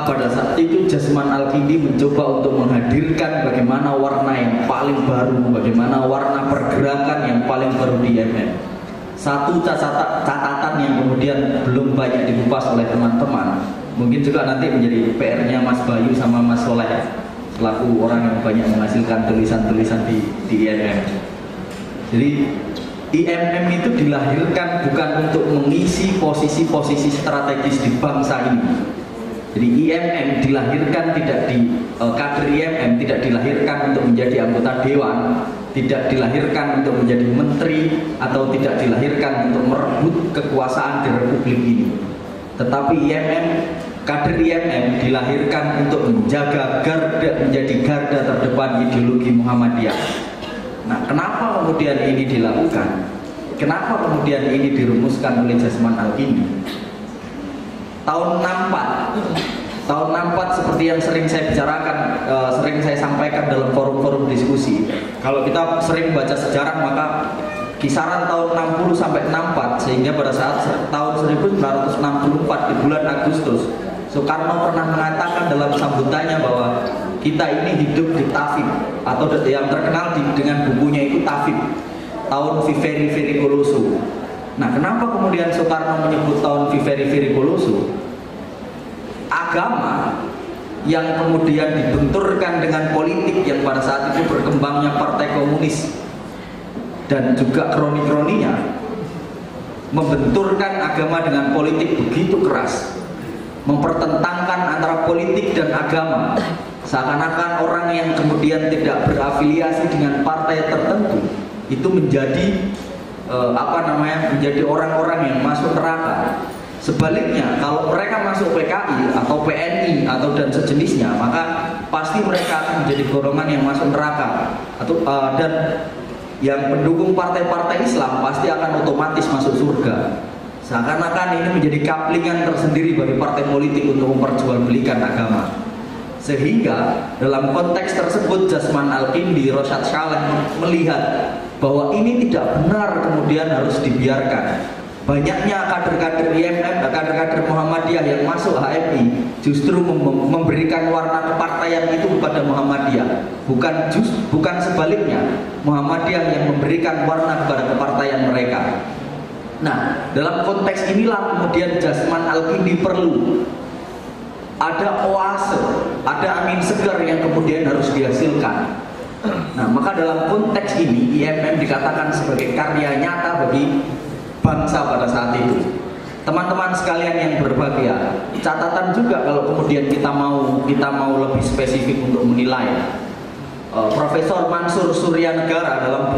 maka pada saat itu Jasman Al-Kindi mencoba untuk menghadirkan bagaimana warna yang paling baru, bagaimana warna pergerakan yang paling baru di IMM. Satu catatan yang kemudian belum banyak dikupas oleh teman-teman, mungkin juga nanti menjadi PR-nya Mas Bayu sama Mas Soleh selaku orang yang banyak menghasilkan tulisan-tulisan di IMM. Jadi IMM itu dilahirkan bukan untuk mengisi posisi-posisi strategis di bangsa ini. Jadi IMM dilahirkan tidak kader IMM tidak dilahirkan untuk menjadi anggota dewan, tidak dilahirkan untuk menjadi menteri, atau tidak dilahirkan untuk merebut kekuasaan di republik ini. Tetapi kader IMM dilahirkan untuk menjadi garda terdepan ideologi Muhammadiyah. Nah, kenapa kemudian ini dilakukan? Kenapa kemudian ini dirumuskan oleh Jasman Al-Kindi? Tahun 64 seperti yang sering saya bicarakan, sering saya sampaikan dalam forum-forum diskusi. Kalau kita sering baca sejarah, maka kisaran tahun 60 sampai 64, sehingga pada saat tahun 1964 di bulan Agustus, Soekarno pernah mengatakan dalam sambutannya bahwa kita ini hidup di Tafib, atau yang terkenal dengan bukunya itu Tafib, tahun Viveri Virikoloso. Nah, kenapa kemudian Soekarno menyebut tahun Viveri Virikoloso? Agama yang kemudian dibenturkan dengan politik yang pada saat itu berkembangnya Partai Komunis dan juga kroni-kroninya, membenturkan agama dengan politik begitu keras, mempertentangkan antara politik dan agama, seakan-akan orang yang kemudian tidak berafiliasi dengan partai tertentu itu menjadi menjadi orang-orang yang masuk neraka. Sebaliknya, kalau mereka masuk PKI atau PNI atau dan sejenisnya, maka pasti mereka akan menjadi golongan yang masuk neraka, dan yang mendukung partai-partai Islam pasti akan otomatis masuk surga. Seakan-akan ini menjadi kaplingan tersendiri bagi partai politik untuk memperjualbelikan agama. Sehingga dalam konteks tersebut Jasman Al-Kindi, Rosyad Shaleh melihat bahwa ini tidak benar kemudian harus dibiarkan. Banyaknya kader-kader IMM, kader-kader Muhammadiyah yang masuk HMI justru memberikan warna kepartaian itu kepada Muhammadiyah, bukan sebaliknya, Muhammadiyah yang memberikan warna kepada kepartaian mereka. Nah, dalam konteks inilah kemudian Jasman Al-Kindi perlu ada oase, ada angin segar yang kemudian harus dihasilkan. Nah, maka dalam konteks ini IMM dikatakan sebagai karya nyata bagi bangsa pada saat itu. Teman-teman sekalian yang berbahagia, catatan juga kalau kemudian kita mau lebih spesifik untuk menilai. Profesor Mansur Suryanegara dalam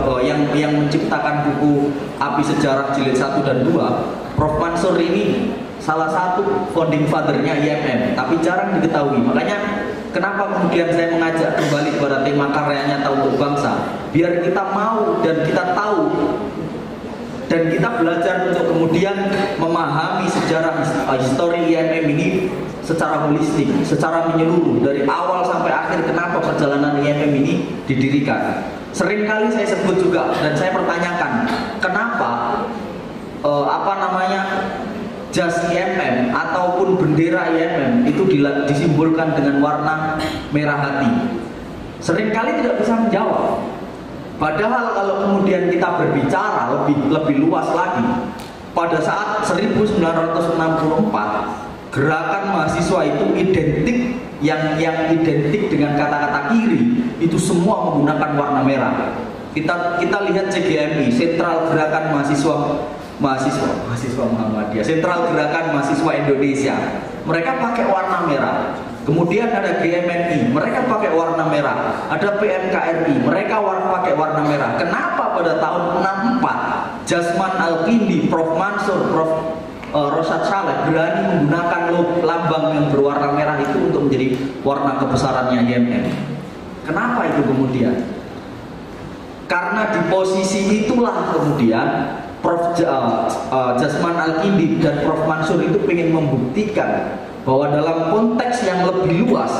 yang menciptakan buku Api Sejarah Jilid 1 dan 2, Prof Mansur ini salah satu founding father-nya IMM, tapi jarang diketahui. Makanya kenapa kemudian saya mengajak kembali kepada tema karyanya Tahu Untuk Bangsa, biar kita mau dan kita tahu dan kita belajar untuk kemudian memahami sejarah histori IMM ini secara holistik, secara menyeluruh dari awal sampai akhir, kenapa perjalanan IMM ini didirikan. Seringkali saya sebut juga dan saya pertanyakan, kenapa jas IMM ataupun bendera IMM itu disimbolkan dengan warna merah hati. Seringkali tidak bisa menjawab. Padahal kalau kemudian kita berbicara lebih luas lagi, pada saat 1964 gerakan mahasiswa itu identik yang identik dengan kata-kata kiri itu semua menggunakan warna merah. Kita lihat CGMI, Sentral Gerakan Mahasiswa Muhammadiyah, Sentral Gerakan Mahasiswa Indonesia, mereka pakai warna merah. Kemudian ada GMNI, mereka pakai warna merah. Ada PMKRI, mereka pakai warna merah. Kenapa pada tahun 64 Jasman Al-Kindi, Prof Mansur, Prof Rosyad Shaleh berani menggunakan lambang yang berwarna merah itu untuk menjadi warna kebesarannya IMM? Kenapa itu kemudian? Karena di posisi itulah kemudian Prof Jasman Al-Kindi dan Prof Mansur itu ingin membuktikan bahwa dalam konteks yang lebih luas,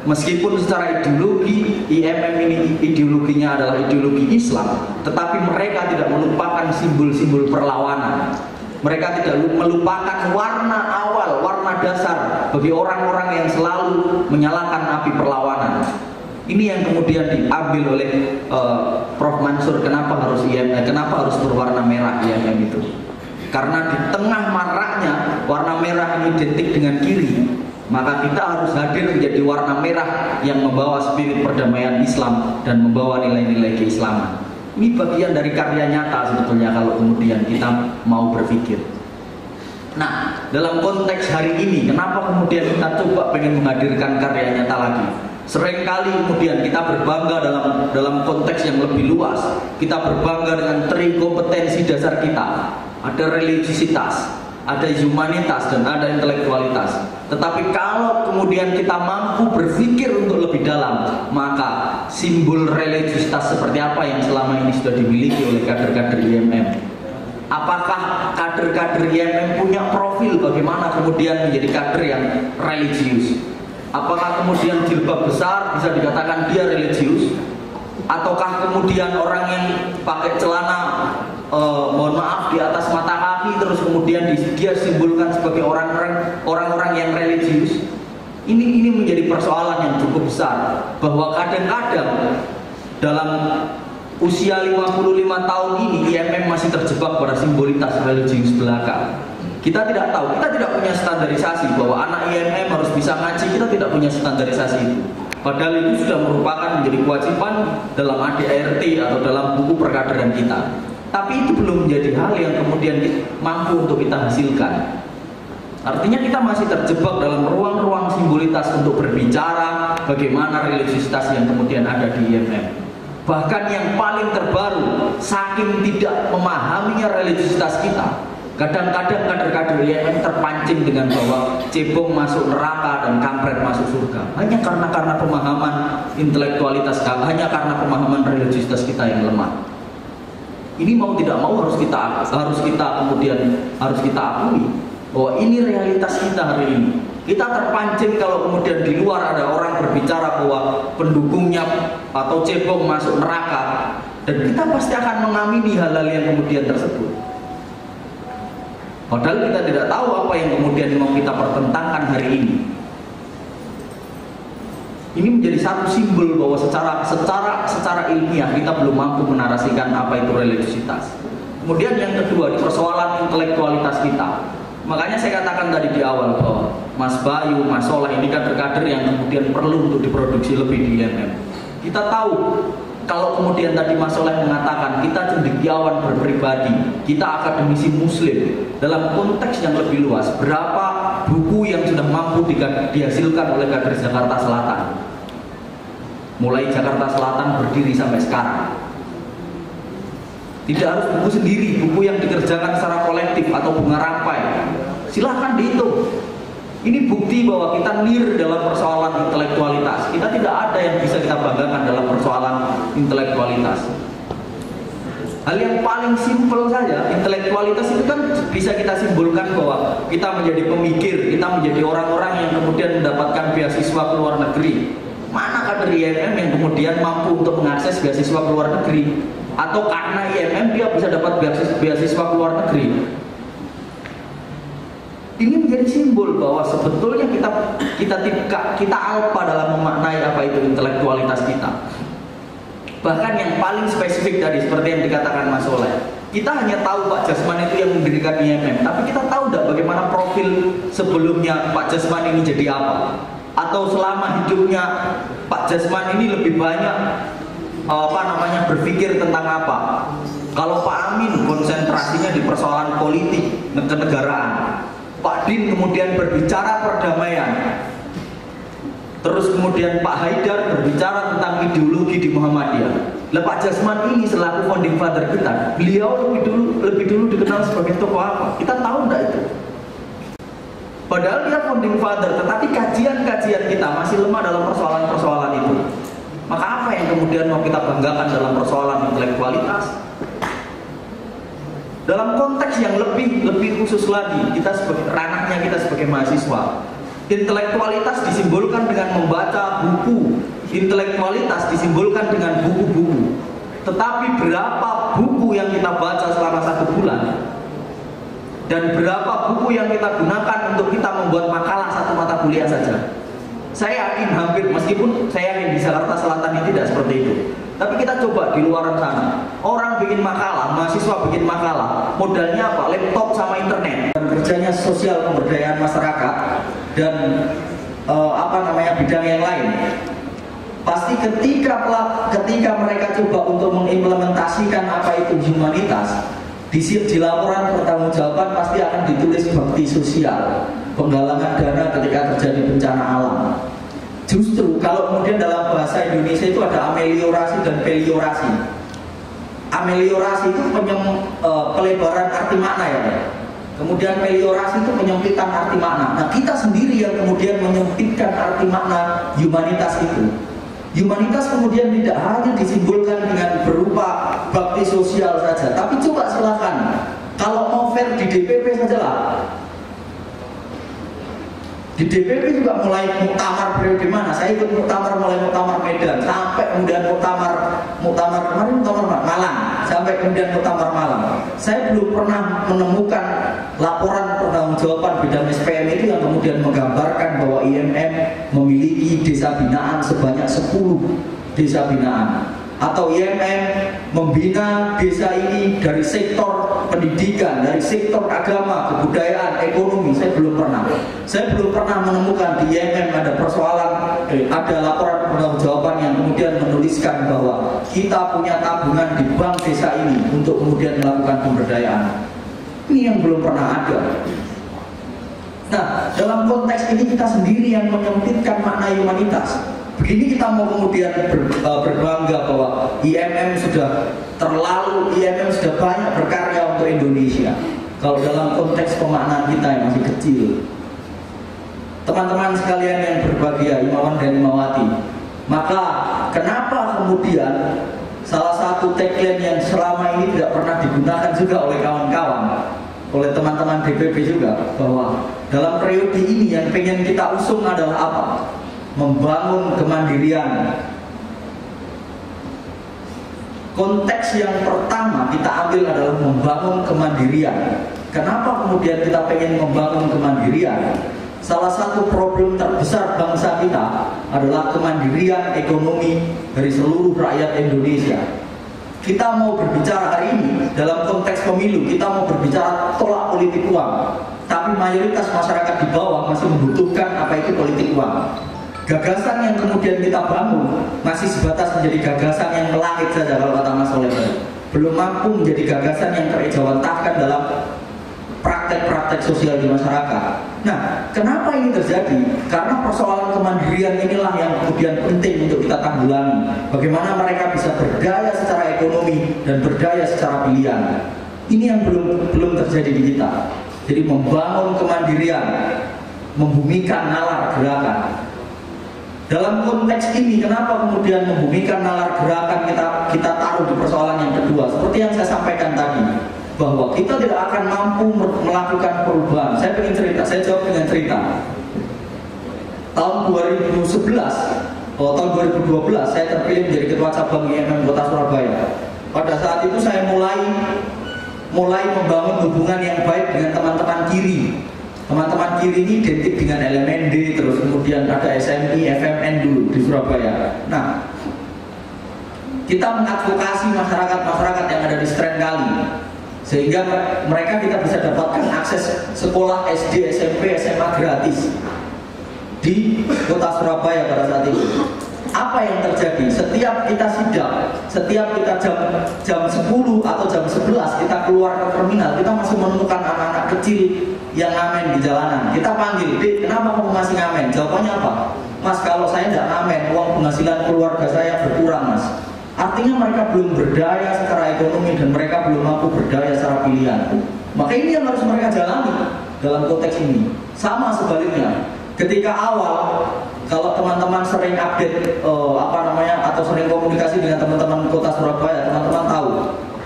meskipun secara ideologi IMM ini ideologinya adalah ideologi Islam, tetapi mereka tidak melupakan simbol-simbol perlawanan. Mereka tidak melupakan warna awal, warna dasar bagi orang-orang yang selalu menyalakan api perlawanan. Ini yang kemudian diambil oleh Prof. Mansur. Kenapa harus IMM? Kenapa harus berwarna merah IMM itu? Karena di tengah maraknya warna merah ini identik dengan kiri, maka kita harus hadir menjadi warna merah yang membawa spirit perdamaian Islam dan membawa nilai-nilai keislaman. Ini bagian dari karya nyata sebetulnya kalau kemudian kita mau berpikir. Nah, dalam konteks hari ini, kenapa kemudian kita coba pengen menghadirkan karya nyata lagi? Seringkali kemudian kita berbangga dalam konteks yang lebih luas. Kita berbangga dengan kompetensi dasar kita. Ada religiositas, ada humanitas, dan ada intelektualitas. Tetapi kalau kemudian kita mampu berpikir untuk lebih dalam, maka simbol religiositas seperti apa yang selama ini sudah dimiliki oleh kader-kader IMM? Apakah kader-kader IMM punya profil bagaimana kemudian menjadi kader yang religius? Apakah kemudian jilbab besar bisa dikatakan dia religius? Ataukah kemudian orang yang pakai celana mohon maaf di atas mata kaki terus kemudian dia simbolkan sebagai orang-orang yang religius? Ini menjadi persoalan yang cukup besar, bahwa kadang-kadang dalam usia 55 tahun ini IMM masih terjebak pada simbolitas religius belaka. Kita tidak tahu, kita tidak punya standarisasi bahwa anak IMM harus bisa ngaji. Kita tidak punya standarisasi itu. Padahal itu sudah merupakan menjadi kewajiban dalam ADART atau dalam buku perkaderan kita. Tapi itu belum menjadi hal yang kemudian mampu untuk kita hasilkan. Artinya kita masih terjebak dalam ruang-ruang simbolitas untuk berbicara bagaimana religiositas yang kemudian ada di IMM. Bahkan yang paling terbaru, saking tidak memahaminya religiositas kita, kadang-kadang kader-kader IMM terpancing dengan bahwa cebong masuk neraka dan kampret masuk surga. Hanya karena pemahaman intelektualitas, hanya karena pemahaman religiositas kita yang lemah. Ini mau tidak mau harus kita akui bahwa ini realitas kita hari ini. Kita terpancing kalau kemudian di luar ada orang berbicara bahwa pendukungnya atau cebong masuk neraka, dan kita pasti akan mengamini hal-hal yang kemudian tersebut. Padahal kita tidak tahu apa yang kemudian mau kita pertentangkan hari ini. Ini menjadi satu simbol bahwa secara ilmiah kita belum mampu menarasikan apa itu religiositas. Kemudian yang kedua, di persoalan intelektualitas kita. Makanya saya katakan tadi di awal bahwa Mas Bayu, Mas Soleh ini kader-kader yang kemudian perlu untuk diproduksi lebih di IMM. Kita tahu kalau kemudian tadi Mas Soleh mengatakan kita cendekiawan berpribadi, kita akademisi muslim, dalam konteks yang lebih luas, berapa buku yang sudah mampu dihasilkan oleh kader Jakarta Selatan? Mulai Jakarta Selatan berdiri sampai sekarang. Tidak harus buku sendiri, buku yang dikerjakan secara kolektif atau bunga rampai. Silahkan dihitung. Ini bukti bahwa kita near dalam persoalan intelektualitas. Kita tidak ada yang bisa kita banggakan dalam persoalan intelektualitas. Hal yang paling simpel saja, intelektualitas itu kan bisa kita simbolkan bahwa kita menjadi pemikir, kita menjadi orang-orang yang kemudian mendapatkan beasiswa ke luar negeri. Mana kader IMM yang kemudian mampu untuk mengakses beasiswa ke luar negeri? Atau karena IMM dia bisa dapat beasiswa ke luar negeri? Ini menjadi simbol bahwa sebetulnya kita alpa dalam memaknai apa itu intelektualitas kita. Bahkan yang paling spesifik tadi seperti yang dikatakan Mas Soleh, kita hanya tahu Pak Jasman itu yang mendirikan IMM, tapi kita tahu tidak bagaimana profil sebelumnya Pak Jasman ini jadi apa? Atau selama hidupnya Pak Jasman ini lebih banyak berpikir tentang apa? Kalau Pak Amin konsentrasinya di persoalan politik kenegaraan, Pak Din kemudian berbicara perdamaian, terus kemudian Pak Haidar berbicara tentang ideologi di Muhammadiyah. Lah Pak Jasman ini selaku founding father kita, beliau lebih dulu dikenal sebagai tokoh apa? Kita tahu enggak itu? Padahal dia founding father, tetapi kajian-kajian kita masih lemah dalam persoalan-persoalan itu. Maka apa yang kemudian mau kita banggakan dalam persoalan intelektualitas? Dalam konteks yang lebih khusus lagi, kita sebagai ranahnya kita sebagai mahasiswa, intelektualitas disimbolkan dengan membaca buku, intelektualitas disimbolkan dengan buku-buku. Tetapi berapa buku yang kita baca selama 1 bulan? Dan berapa buku yang kita gunakan untuk kita membuat makalah satu mata kuliah saja. Saya yakin hampir, meskipun saya yakin di Jakarta Selatan ini tidak seperti itu, tapi kita coba di luar sana. Orang bikin makalah, mahasiswa bikin makalah, modalnya apa? Laptop sama internet. Dan kerjanya sosial pemberdayaan masyarakat dan bidang yang lain. Pasti ketika mereka coba untuk mengimplementasikan apa itu humanitas, di laporan pertanggungjawaban pasti akan ditulis bakti sosial, penggalangan dana ketika terjadi bencana alam. Justru kalau kemudian dalam bahasa Indonesia itu ada ameliorasi dan peliorasi. Ameliorasi itu pelebaran arti makna ya. Kemudian meliorasi itu penyempitan arti makna. Nah, kita sendiri yang kemudian menyempitkan arti makna humanitas itu. Humanitas kemudian tidak hanya disimbolkan dengan berupa bakti sosial saja, tapi coba silakan. Kalau mau fair di DPP saja lah. Di DPP juga mulai muktamar periode mana? Saya ikut muktamar, mulai muktamar Medan sampai kemudian muktamar kemarin muktamar Malang, sampai kemudian muktamar Malang. Saya belum pernah menemukan laporan pertanggungjawaban bidang SPM itu yang kemudian menggambarkan bahwa IMM memiliki desa binaan sebanyak 10 desa binaan, atau IMM membina desa ini dari sektor pendidikan, dari sektor agama, kebudayaan, ekonomi. Saya belum pernah menemukan di IMM ada persoalan, ada laporan pertanggungjawaban yang kemudian menuliskan bahwa kita punya tabungan di bank desa ini untuk kemudian melakukan pemberdayaan. Ini yang belum pernah ada. Nah, dalam konteks ini kita sendiri yang menyempitkan makna humanitas. Begini kita mau kemudian berbangga bahwa IMM sudah banyak berkarya untuk Indonesia. Kalau dalam konteks pemaknaan kita yang masih kecil. Teman-teman sekalian yang berbahagia, Imawan dan Imawati, maka kenapa kemudian salah satu tagline yang selama ini tidak pernah digunakan juga oleh kawan-kawan, oleh teman-teman DPP juga, bahwa dalam periode ini yang pengen kita usung adalah apa? Membangun kemandirian. Konteks yang pertama kita ambil adalah membangun kemandirian. Kenapa kemudian kita pengen membangun kemandirian? Salah satu problem terbesar bangsa kita adalah kemandirian ekonomi dari seluruh rakyat Indonesia. Kita mau berbicara hari ini dalam konteks pemilu, kita mau berbicara tolak politik uang, tapi mayoritas masyarakat di bawah masih membutuhkan apa itu politik uang. Gagasan yang kemudian kita bangun masih sebatas menjadi gagasan yang melangit saja kalau kata Mas Soleh. Belum mampu menjadi gagasan yang terejawantahkan dalam praktek-praktek sosial di masyarakat. Nah, kenapa ini terjadi? Karena persoalan kemandirian inilah yang kemudian penting untuk kita tanggulangi. Bagaimana mereka bisa berdaya secara ekonomi dan berdaya secara pilihan. Ini yang belum terjadi di kita. Jadi membangun kemandirian, membumikan nalar gerakan. Dalam konteks ini, kenapa kemudian membumikan nalar gerakan kita taruh di persoalan yang kedua? Seperti yang saya sampaikan tadi, bahwa kita tidak akan mampu melakukan perubahan. Saya ingin cerita, saya jawab dengan cerita. Tahun 2011, tahun 2012, saya terpilih menjadi ketua cabang IMM Kota Surabaya. Pada saat itu saya mulai membangun hubungan yang baik dengan teman-teman kiri. Teman-teman kiri ini identik dengan LMND, terus kemudian ada SMI, FMN dulu di Surabaya. Nah, kita mengadvokasi masyarakat yang ada di Stren Kali, sehingga kita bisa dapatkan akses sekolah SD, SMP, SMA gratis di Kota Surabaya pada saat itu. Apa yang terjadi? Setiap kita sidang, setiap kita jam 10 atau jam 11 kita keluar ke terminal, kita masih menemukan anak-anak kecil yang ngamen di jalanan. Kita panggil, "Dek, kenapa kamu masih ngamen?" Jawabannya apa? "Mas, kalau saya tidak ngamen, uang penghasilan keluarga saya berkurang, Mas." Artinya mereka belum berdaya secara ekonomi dan mereka belum mampu berdaya secara pilihan. Maka ini yang harus mereka jalani dalam konteks ini. Sama sebaliknya, ketika awal kalau teman-teman sering update atau sering komunikasi dengan teman-teman Kota Surabaya, teman-teman tahu,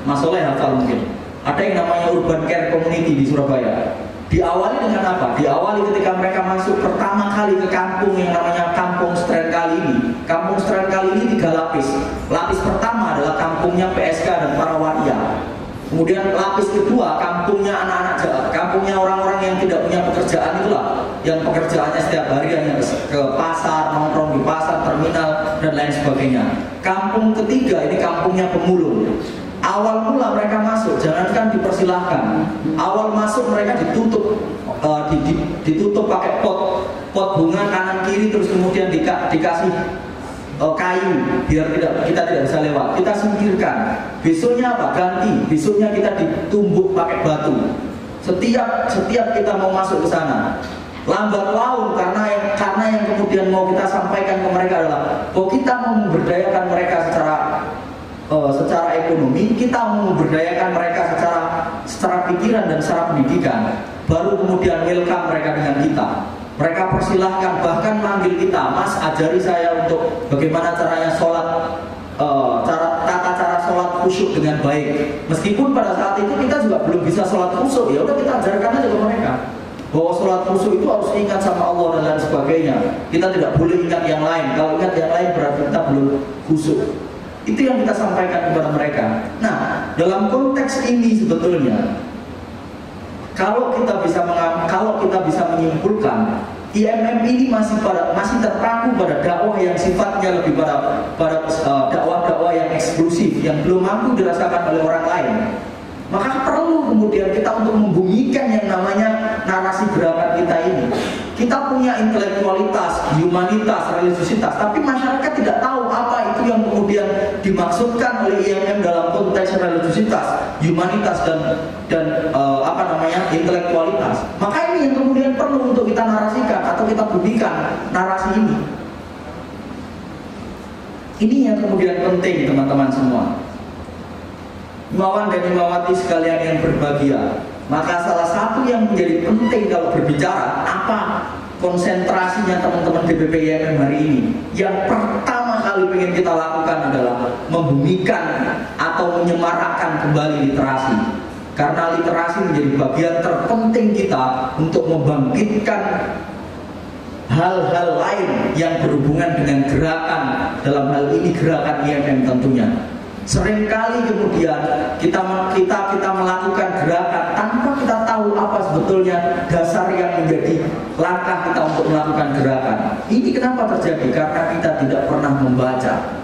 Mas Soleh hafal mungkin, ada yang namanya Urban Care Community di Surabaya. Diawali dengan apa? Diawali ketika mereka masuk pertama kali ke kampung yang namanya Kampung Stren Kali ini. Kampung Stren Kali ini 3 lapis. Lapis pertama adalah kampungnya PSK dan para waria. Kemudian lapis kedua kampungnya anak-anak Kampungnya orang-orang yang tidak punya pekerjaan itulah, yang pekerjaannya setiap hari hanya ke pasar, nongkrong di pasar, terminal, dan lain sebagainya. Kampung ketiga ini kampungnya pemulung. Awal mula mereka masuk, jangankan dipersilahkan, awal masuk mereka ditutup, ditutup pakai pot bunga kanan kiri, terus kemudian dikasih kayu biar kita tidak bisa lewat. Kita singkirkan. Besoknya apa? Ganti. Besoknya kita ditumbuk pakai batu. Setiap kita mau masuk ke sana, lambat laun karena yang kemudian mau kita sampaikan ke mereka adalah bahwa kita mau memberdayakan mereka secara ekonomi, kita mau memberdayakan mereka secara pikiran dan secara pendidikan. Baru kemudian welcome mereka dengan kita. Mereka persilahkan, bahkan manggil kita, Mas ajari saya untuk bagaimana caranya sholat, tata cara sholat khusyuk dengan baik. Meskipun pada saat itu kita juga belum bisa sholat khusyuk, ya udah kita ajarkan aja ke mereka bahwa sholat khusyuk itu harus ingat sama Allah dan lain sebagainya. Kita tidak boleh ingat yang lain. Kalau ingat yang lain berarti kita belum khusyuk. Itu yang kita sampaikan kepada mereka. Nah, dalam konteks ini sebetulnya kalau kita bisa menyimpulkan, IMM ini masih terpaku pada dakwah yang sifatnya lebih pada dakwah-dakwah yang eksklusif, yang belum mampu dirasakan oleh orang lain. Maka perlu kemudian kita untuk membumikan yang namanya narasi gerakan kita ini. Kita punya intelektualitas, humanitas, religiositas, tapi masyarakat tidak tahu apa itu yang kemudian dimaksudkan oleh IMM dalam konteks religiositas, humanitas dan intelektualitas. Maka ini yang kemudian perlu untuk kita narasikan atau kita bumikan narasi ini. Ini yang kemudian penting, teman-teman semua. Imawan dan imawati sekalian yang berbahagia, maka salah satu yang menjadi penting kalau berbicara apa konsentrasinya teman-teman DPP IMM hari ini, yang pertama kali ingin kita lakukan adalah membumikan atau menyemarakkan kembali literasi. Karena literasi menjadi bagian terpenting kita untuk membangkitkan hal-hal lain yang berhubungan dengan gerakan, dalam hal ini gerakan IMM tentunya. Seringkali kemudian kita melakukan gerakan tanpa kita tahu apa sebetulnya dasar yang menjadi langkah kita untuk melakukan gerakan. Ini kenapa terjadi? Karena kita tidak pernah membaca.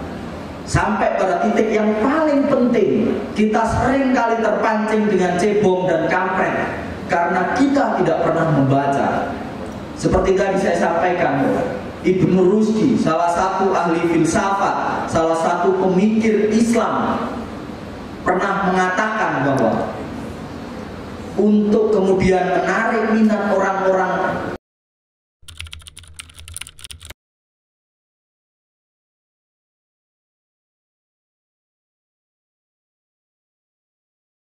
Sampai pada titik yang paling penting, kita seringkali terpancing dengan cebong dan kampret karena kita tidak pernah membaca. Seperti tadi saya sampaikan, Ibnu Rusdi, salah satu ahli filsafat, salah satu pemikir Islam, pernah mengatakan bahwa untuk kemudian menarik minat orang